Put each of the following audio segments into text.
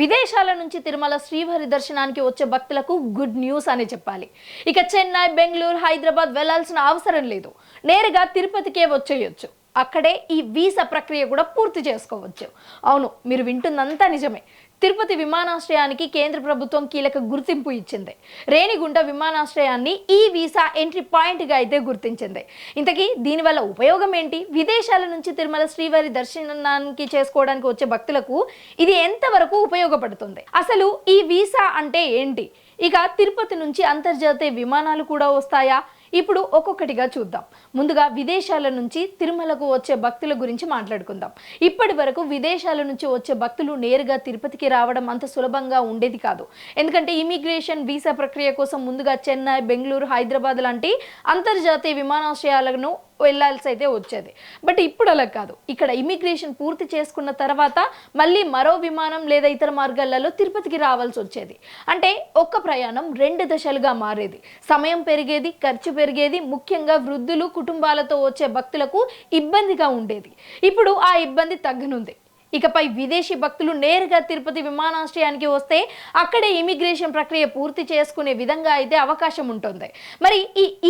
విదేశాల నుంచి తిరుమల శ్రీవారి దర్శనానికి వచ్చే భక్తులకు గుడ్ న్యూస్ అని చెప్పాలి. ఇక చెన్నై, బెంగళూరు, హైదరాబాద్ వెళ్లాల్సిన అవసరం లేదు. నేరుగా తిరుపతికే వచ్చేయొచ్చు. అక్కడే ఈ వీసా ప్రక్రియ కూడా పూర్తి చేసుకోవచ్చు. అవును, మీరు వింటున్నంతా నిజమే. తిరుపతి విమానాశ్రయానికి కేంద్ర ప్రభుత్వం కీలక గుర్తింపు ఇచ్చింది. రేణిగుంట విమానాశ్రయాన్ని ఈ వీసా ఎంట్రీ పాయింట్గా అయితే గుర్తించింది. ఇంతకీ దీనివల్ల ఉపయోగం ఏంటి? విదేశాల నుంచి తిరుమల శ్రీవారి దర్శనానికి చేసుకోవడానికి వచ్చే భక్తులకు ఇది ఎంతవరకు ఉపయోగపడుతుంది? అసలు ఈ వీసా అంటే ఏంటి? ఇక తిరుపతి నుంచి అంతర్జాతీయ విమానాలు కూడా వస్తాయా? ఇప్పుడు ఒక్కొక్కటిగా చూద్దాం. ముందుగా విదేశాల నుంచి తిరుమలకు వచ్చే భక్తుల గురించి మాట్లాడుకుందాం. ఇప్పటి వరకు విదేశాల నుంచి వచ్చే భక్తులు నేరుగా తిరుపతికి రావడం అంత సులభంగా ఉండేది కాదు. ఎందుకంటే ఇమిగ్రేషన్ వీసా ప్రక్రియ కోసం ముందుగా చెన్నై, బెంగళూరు, హైదరాబాద్ లాంటి అంతర్జాతీయ విమానాశ్రయాలను వెళ్లాల్సి అయితే వచ్చేది. బట్ ఇప్పుడు అలా కాదు. ఇక్కడ ఇమిగ్రేషన్ పూర్తి చేసుకున్న తర్వాత మళ్ళీ మరో విమానం లేదా ఇతర మార్గాలలో తిరుపతికి రావాల్సి వచ్చేది. అంటే ఒక్క ప్రయాణం 2 దశలుగా మారేది. సమయం పెరిగేది, ఖర్చు పెరిగేది. ముఖ్యంగా వృద్ధులు, కుటుంబాలతో వచ్చే భక్తులకు ఇబ్బందిగా ఉండేది. ఇప్పుడు ఆ ఇబ్బంది తగ్గనుంది. ఇకపై విదేశీ భక్తులు నేరుగా తిరుపతి విమానాశ్రయానికి వస్తే అక్కడే ఇమిగ్రేషన్ ప్రక్రియ పూర్తి చేసుకునే విధంగా అయితే అవకాశం ఉంటుంది. మరి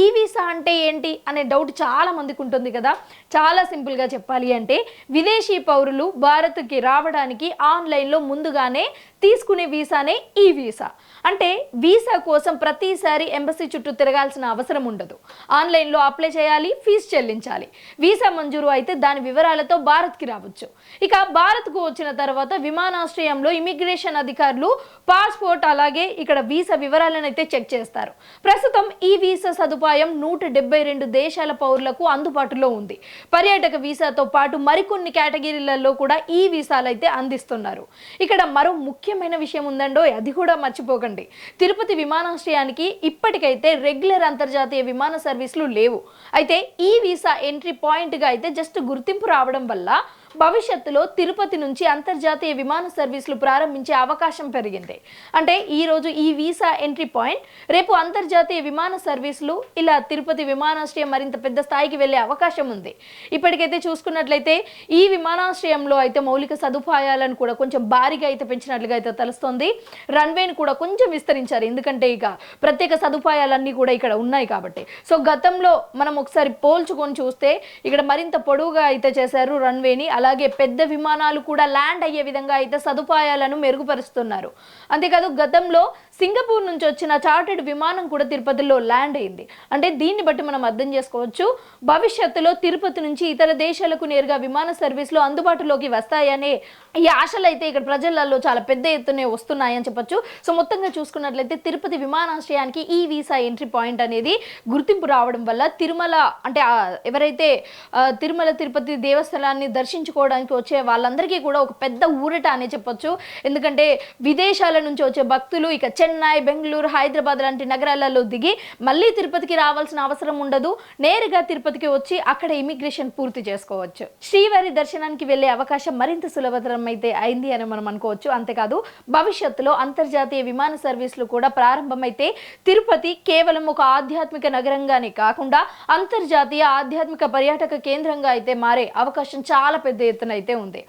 ఈ వీసా అంటే ఏంటి అనే డౌట్ చాలా మందికి ఉంటుంది కదా. చాలా సింపుల్గా చెప్పాలి అంటే విదేశీ పౌరులు భారత్కి రావడానికి ఆన్లైన్లో ముందుగానే తీసుకునే వీసానే ఈ వీసా. అంటే వీసా కోసం ప్రతిసారి ఎంబసీ చుట్టూ తిరగాల్సిన అవసరం ఉండదు. ఆన్లైన్లో అప్లై చేయాలి, ఫీజు చెల్లించాలి. వీసా మంజూరు అయితే దాని వివరాలతో భారత్కి రావచ్చు. ఇక భారత్కు వచ్చిన తర్వాత విమానాశ్రయంలో ఇమిగ్రేషన్ అధికారులు పాస్పోర్ట్ అలాగే ఇక్కడ వీసా వివరాలను అయితే చెక్ చేస్తారు. ప్రస్తుతం ఈ వీసా సదుపాయం 172 దేశాల పౌరులకు అందుబాటులో ఉంది. పర్యాటక వీసాతో పాటు మరికొన్ని కేటగిరీలలో కూడా ఈ వీసాలు అయితే అందిస్తున్నారు. ఇక్కడ మరో ముఖ్యమైన విషయం ఉందండో, అది కూడా మర్చిపోకండి. తిరుపతి విమానాశ్రయానికి ఇప్పటికైతే రెగ్యులర్ అంతర్జాతీయ విమాన సర్వీసులు లేవు. అయితే ఈ వీసా ఎంట్రీ పాయింట్గా అయితే జస్ట్ గుర్తింపు రావడం వల్ల భవిష్యత్తులో తిరుపతి నుంచి అంతర్జాతీయ విమాన సర్వీసులు ప్రారంభించే అవకాశం పెరిగింది. అంటే ఈరోజు ఈ వీసా ఎంట్రీ పాయింట్, రేపు అంతర్జాతీయ విమాన సర్వీసులు, ఇలా తిరుపతి విమానాశ్రయం మరింత పెద్ద స్థాయికి వెళ్ళే అవకాశం ఉంది. ఇప్పటికైతే చూసుకున్నట్లయితే ఈ విమానాశ్రయంలో అయితే మౌలిక సదుపాయాలను కూడా కొంచెం భారీగా అయితే పెంచినట్లుగా అయితే తెలుస్తోంది. రన్వేని కూడా కొంచెం విస్తరించారు. ఎందుకంటే ఇక ప్రత్యేక సదుపాయాలన్నీ కూడా ఇక్కడ ఉన్నాయి కాబట్టి. సో గతంలో మనం ఒకసారి పోల్చుకొని చూస్తే ఇక్కడ మరింత పొడవుగా అయితే చేశారు రన్వేని. అలాగే పెద్ద విమానాలు కూడా ల్యాండ్ అయ్యే విధంగా అయితే సదుపాయాలను మెరుగుపరుస్తున్నారు. అంతేకాదు గతంలో సింగపూర్ నుంచి వచ్చిన చార్టెడ్ విమానం కూడా తిరుపతిలో ల్యాండ్ అయింది. అంటే దీన్ని బట్టి మనం అర్థం చేసుకోవచ్చు, భవిష్యత్తులో తిరుపతి నుంచి ఇతర దేశాలకు నేరుగా విమాన సర్వీసులు అందుబాటులోకి వస్తాయనే ఈ ఆశలు అయితే ఇక్కడ ప్రజలలో చాలా పెద్ద ఎత్తునే వస్తున్నాయని చెప్పొచ్చు. సో మొత్తంగా చూసుకున్నట్లయితే తిరుపతి విమానాశ్రయానికి ఈ వీసా ఎంట్రీ పాయింట్ అనేది గుర్తింపు రావడం వల్ల తిరుమల అంటే ఎవరైతే తిరుమల తిరుపతి దేవస్థానాన్ని దర్శించుకోవడానికి వచ్చే వాళ్ళందరికీ కూడా ఒక పెద్ద ఊరట అనే చెప్పొచ్చు. ఎందుకంటే విదేశాల నుంచి వచ్చే భక్తులు ఇక చెన్నై, బెంగళూరు, హైదరాబాద్ లాంటి నగరాలలో దిగి మళ్ళీ తిరుపతికి రావాల్సిన అవసరం ఉండదు. నేరుగా తిరుపతికి వచ్చి అక్కడ ఇమిగ్రేషన్ పూర్తి చేసుకోవచ్చు. శ్రీవారి దర్శనానికి వెళ్లే అవకాశం మరింత సులభతరం అయితే అయింది అని మనం అనుకోవచ్చు. అంతేకాదు భవిష్యత్తులో అంతర్జాతీయ విమాన సర్వీసులు కూడా ప్రారంభమైతే తిరుపతి కేవలం ఒక ఆధ్యాత్మిక నగరంగానే కాకుండా అంతర్జాతీయ ఆధ్యాత్మిక పర్యాటక కేంద్రంగా అయితే మారే అవకాశం చాలా పెద్ద ఎత్తున అయితే ఉంది.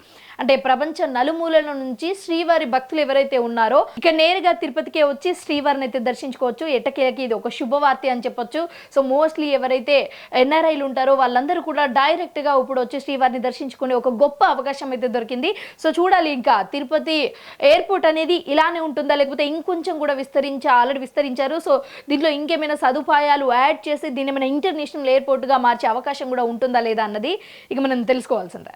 అంటే ప్రపంచ నలుమూలల నుంచి శ్రీవారి భక్తులు ఎవరైతే ఉన్నారో ఇక నేరుగా తిరుపతికే వచ్చి శ్రీవారిని అయితే దర్శించుకోవచ్చు. ఎట్టకేలకి ఇది ఒక శుభవార్త అని చెప్పొచ్చు. సో మోస్ట్లీ ఎవరైతే ఎన్ఆర్ఐలు ఉంటారో వాళ్ళందరూ కూడా డైరెక్ట్ గా ఇప్పుడు వచ్చి శ్రీవారిని దర్శించుకునే ఒక గొప్ప అవకాశం అయితే దొరికింది. సో చూడాలి ఇంకా తిరుపతి ఎయిర్పోర్ట్ అనేది ఇలానే ఉంటుందా, లేకపోతే ఇంకొంచెం కూడా ఆల్రెడీ విస్తరించారు. సో దీంట్లో ఇంకేమైనా సదుపాయాలు యాడ్ చేసి దీన్ని ఏమైనా ఇంటర్నేషనల్ ఎయిర్పోర్ట్ గా మార్చే అవకాశం కూడా ఉంటుందా లేదా అన్నది ఇక మనం తెలుసుకోవాల్సిందే.